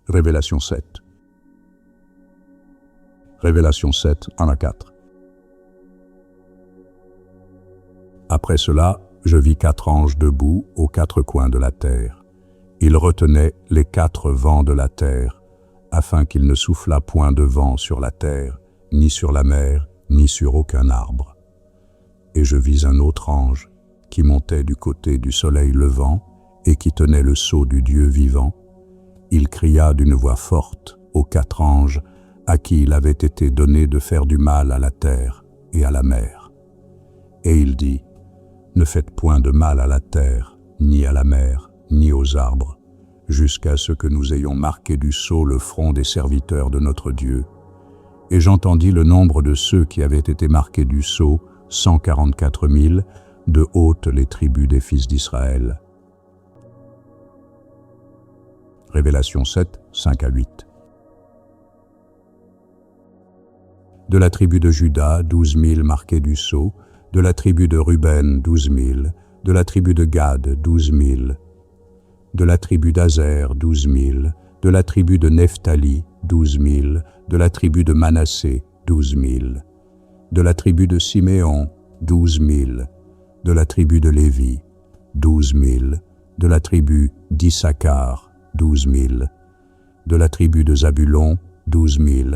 Révélation 7. Révélation 7, 1 à 4. Après cela, je vis 4 anges debout aux 4 coins de la terre. Ils retenaient les 4 vents de la terre, afin qu'il ne soufflât point de vent sur la terre, ni sur la mer, ni sur aucun arbre. Et je vis un autre ange, qui montait du côté du soleil levant, et qui tenait le sceau du Dieu vivant. Il cria d'une voix forte aux 4 anges, à qui il avait été donné de faire du mal à la terre et à la mer. Et il dit, ne faites point de mal à la terre, ni à la mer, ni aux arbres, jusqu'à ce que nous ayons marqué du sceau le front des serviteurs de notre Dieu. Et j'entendis le nombre de ceux qui avaient été marqués du sceau, 144 000, de hautes les tribus des fils d'Israël. Révélation 7, 5 à 8. De la tribu de Juda, 12 000 marqués du sceau, de la tribu de Ruben, 12 000, de la tribu de Gad, 12 000, de la tribu d'Azer, 12 000, de la tribu de Nephtali, 12 000, de la tribu de Manassé, 12 000, de la tribu de Siméon, 12 000, de la tribu de Lévi, 12 000, de la tribu d'Issachar, 12 000, de la tribu de Zabulon, 12 000,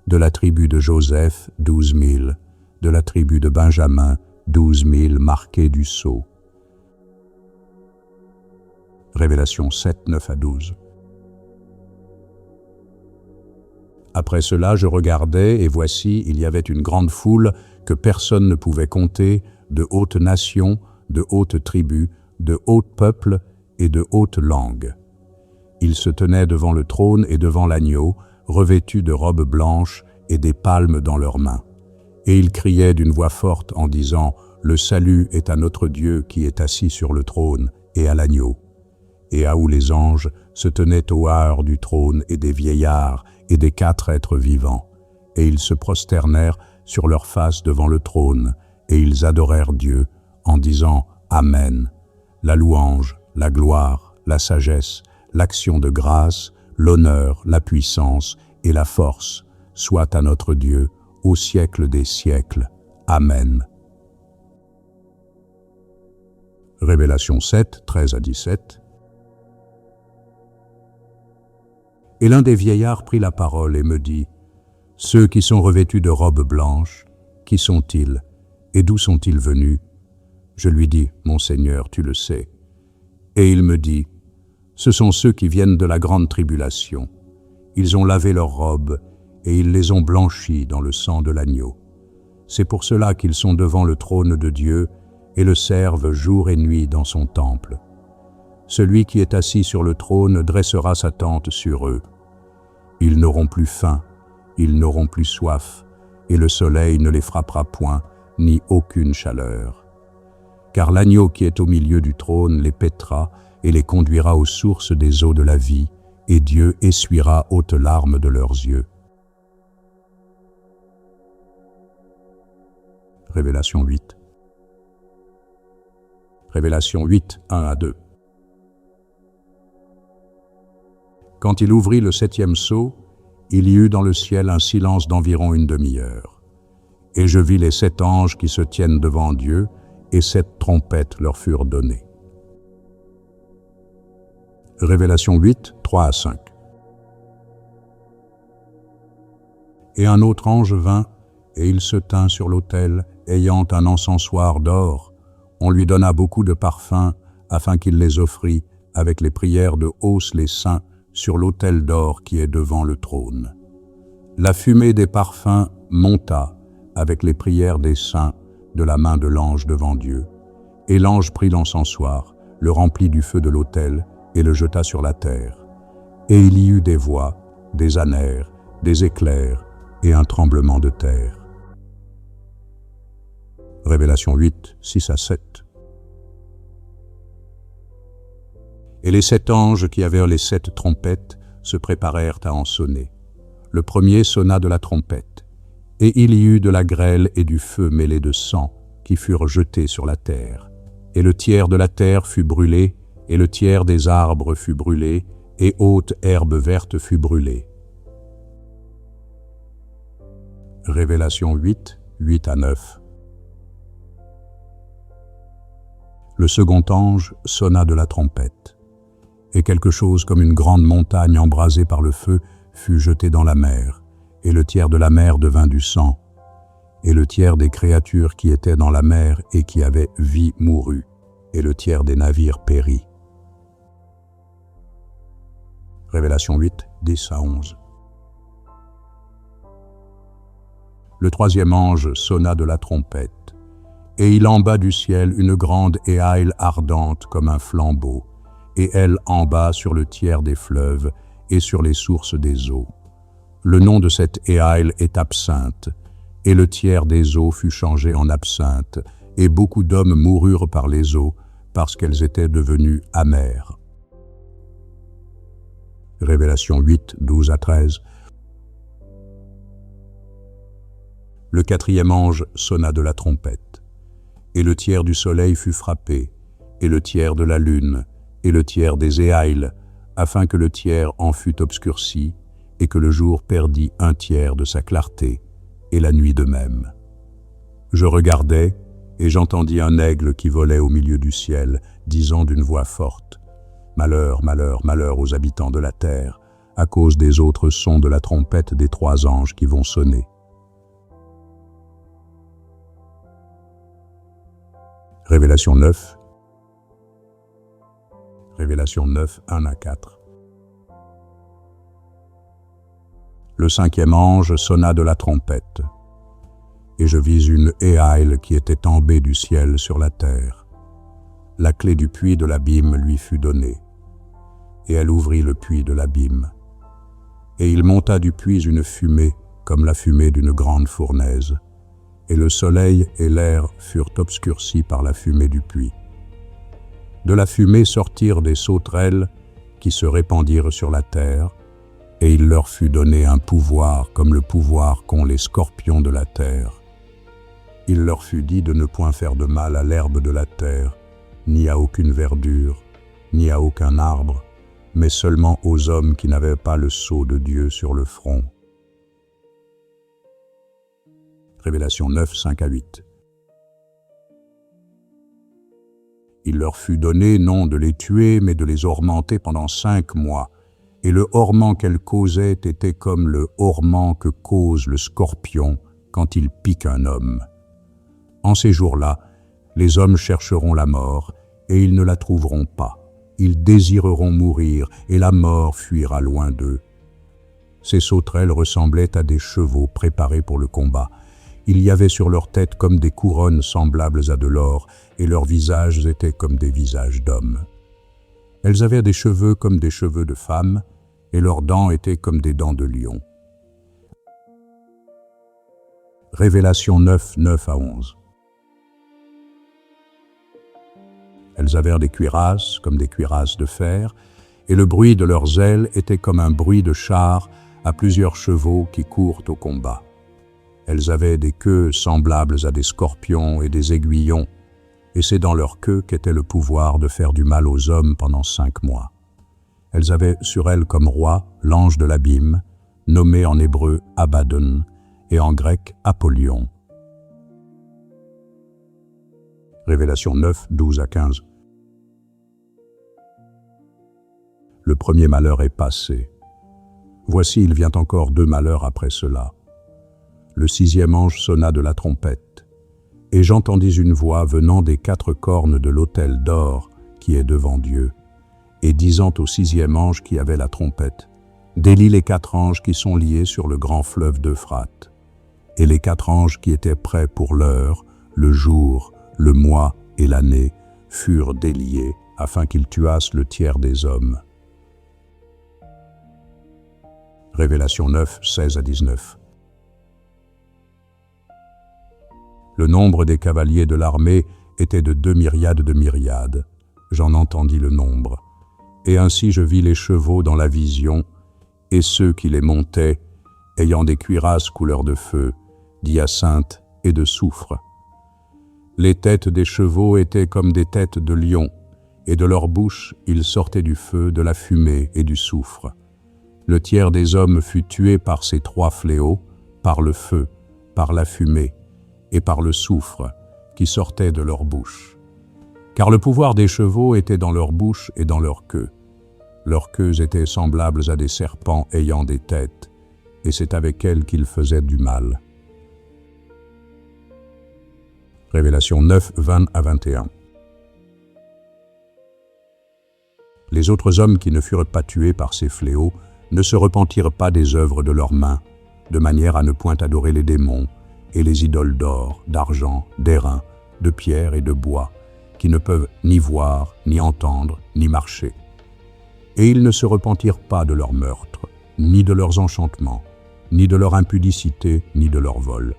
de la tribu de Joseph, 12 000, de la tribu de Benjamin, 12 000 marqués du sceau. Révélation 7, 9 à 12. Après cela, je regardais, et voici, il y avait une grande foule que personne ne pouvait compter, de hautes nations, de hautes tribus, de hautes peuples et de hautes langues. Ils se tenaient devant le trône et devant l'agneau, revêtus de robes blanches et des palmes dans leurs mains. Et ils criaient d'une voix forte en disant, « Le salut est à notre Dieu qui est assis sur le trône et à l'agneau. » Et à où les anges se tenaient au hard du trône et des vieillards et des 4 êtres vivants. Et ils se prosternèrent sur leur face devant le trône, et ils adorèrent Dieu en disant « Amen ». La louange, la gloire, la sagesse, l'action de grâce, l'honneur, la puissance et la force soient à notre Dieu au siècle des siècles. Amen. Révélation 7, 13 à 17. Et l'un des vieillards prit la parole et me dit, « Ceux qui sont revêtus de robes blanches, qui sont-ils, et d'où sont-ils venus ?» Je lui dis, « Mon Seigneur, tu le sais. » Et il me dit, « Ce sont ceux qui viennent de la grande tribulation. Ils ont lavé leurs robes, et ils les ont blanchies dans le sang de l'agneau. C'est pour cela qu'ils sont devant le trône de Dieu et le servent jour et nuit dans son temple. Celui qui est assis sur le trône dressera sa tente sur eux. Ils n'auront plus faim, ils n'auront plus soif, et le soleil ne les frappera point, ni aucune chaleur. Car l'agneau qui est au milieu du trône les paîtra et les conduira aux sources des eaux de la vie, et Dieu essuiera hautes larmes de leurs yeux. Révélation 8. Révélation 8, 1 à 2. Quand il ouvrit le 7e sceau, il y eut dans le ciel un silence d'environ une demi-heure. Et je vis les 7 anges qui se tiennent devant Dieu, et 7 trompettes leur furent données. Révélation 8, 3 à 5. Et un autre ange vint, et il se tint sur l'autel, ayant un encensoir d'or. On lui donna beaucoup de parfums, afin qu'il les offrît, avec les prières de hausse les saints, sur l'autel d'or qui est devant le trône. La fumée des parfums monta, avec les prières des saints, de la main de l'ange devant Dieu. Et l'ange prit l'encensoir, le remplit du feu de l'autel, et le jeta sur la terre. Et il y eut des voix, des ânères, des éclairs, et un tremblement de terre. Révélation 8, 6 à 7. Et les 7 anges qui avaient les 7 trompettes se préparèrent à en sonner. Le premier sonna de la trompette, et il y eut de la grêle et du feu mêlés de sang qui furent jetés sur la terre. Et le tiers de la terre fut brûlé, et le tiers des arbres fut brûlé, et haute herbe verte fut brûlée. Révélation 8, 8 à 9. Le second ange sonna de la trompette, et quelque chose comme une grande montagne embrasée par le feu fut jetée dans la mer, et le tiers de la mer devint du sang, et le tiers des créatures qui étaient dans la mer et qui avaient vie mourut, et le tiers des navires périt. Révélation 8, 10 à 11. Le troisième ange sonna de la trompette, et il en bas du ciel une grande éaille ardente comme un flambeau, et elle en bas sur le tiers des fleuves et sur les sources des eaux. Le nom de cette éaille est absinthe, et le tiers des eaux fut changé en absinthe, et beaucoup d'hommes moururent par les eaux, parce qu'elles étaient devenues amères. Révélation 8, 12 à 13. Le quatrième ange sonna de la trompette, et le tiers du soleil fut frappé, et le tiers de la lune, et le tiers des éailles, afin que le tiers en fût obscurci, et que le jour perdît un tiers de sa clarté, et la nuit de même. Je regardais, et j'entendis un aigle qui volait au milieu du ciel, disant d'une voix forte, « Malheur, malheur, malheur aux habitants de la terre, à cause des autres sons de la trompette des trois anges qui vont sonner. » Révélation 9. Révélation 9, 1 à 4. Le cinquième ange sonna de la trompette, et je vis une éaille qui était tombée du ciel sur la terre. La clé du puits de l'abîme lui fut donnée, et elle ouvrit le puits de l'abîme. Et il monta du puits une fumée, comme la fumée d'une grande fournaise, et le soleil et l'air furent obscurcis par la fumée du puits. De la fumée sortirent des sauterelles qui se répandirent sur la terre, et il leur fut donné un pouvoir comme le pouvoir qu'ont les scorpions de la terre. Il leur fut dit de ne point faire de mal à l'herbe de la terre, ni à aucune verdure, ni à aucun arbre, mais seulement aux hommes qui n'avaient pas le sceau de Dieu sur le front. Révélation 9, 5 à 8. Il leur fut donné non de les tuer, mais de les ormenter pendant 5 mois, et le orment qu'elles causaient était comme le orment que cause le scorpion quand il pique un homme. En ces jours-là, les hommes chercheront la mort, et ils ne la trouveront pas. Ils désireront mourir, et la mort fuira loin d'eux. Ces sauterelles ressemblaient à des chevaux préparés pour le combat. Il y avait sur leur tête comme des couronnes semblables à de l'or, et leurs visages étaient comme des visages d'hommes. Elles avaient des cheveux comme des cheveux de femmes, et leurs dents étaient comme des dents de lion. Révélation 9, 9 à 11. Elles avaient des cuirasses comme des cuirasses de fer, et le bruit de leurs ailes était comme un bruit de chars à plusieurs chevaux qui courent au combat. Elles avaient des queues semblables à des scorpions et des aiguillons, et c'est dans leur queue qu'était le pouvoir de faire du mal aux hommes pendant 5 mois. Elles avaient sur elles comme roi l'ange de l'abîme, nommé en hébreu Abaddon et en grec Apollyon. Révélation 9, 12 à 15. Le premier malheur est passé. Voici, il vient encore 2 malheurs après cela. Le 6e ange sonna de la trompette, et j'entendis une voix venant des 4 cornes de l'autel d'or qui est devant Dieu, et disant au 6e ange qui avait la trompette, « Délie les 4 anges qui sont liés sur le grand fleuve d'Euphrate. » Et les 4 anges qui étaient prêts pour l'heure, le jour, le mois et l'année, furent déliés, afin qu'ils tuassent le tiers des hommes. Révélation 9, 16 à 19. Le nombre des cavaliers de l'armée était de 2 myriades de myriades. J'en entendis le nombre. Et ainsi je vis les chevaux dans la vision, et ceux qui les montaient, ayant des cuirasses couleur de feu, d'hyacinthe et de soufre. Les têtes des chevaux étaient comme des têtes de lions, et de leur bouche il sortait du feu, de la fumée et du soufre. Le tiers des hommes fut tué par ces trois fléaux, par le feu, par la fumée et par le soufre qui sortait de leur bouche. Car le pouvoir des chevaux était dans leur bouche et dans leur queue. Leurs queues étaient semblables à des serpents ayant des têtes, et c'est avec elles qu'ils faisaient du mal. Révélation 9, 20 à 21. Les autres hommes qui ne furent pas tués par ces fléaux ne se repentirent pas des œuvres de leurs mains, de manière à ne point adorer les démons et les idoles d'or, d'argent, d'airain, de pierre et de bois, qui ne peuvent ni voir, ni entendre, ni marcher. Et ils ne se repentirent pas de leurs meurtres, ni de leurs enchantements, ni de leur impudicité, ni de leur vol.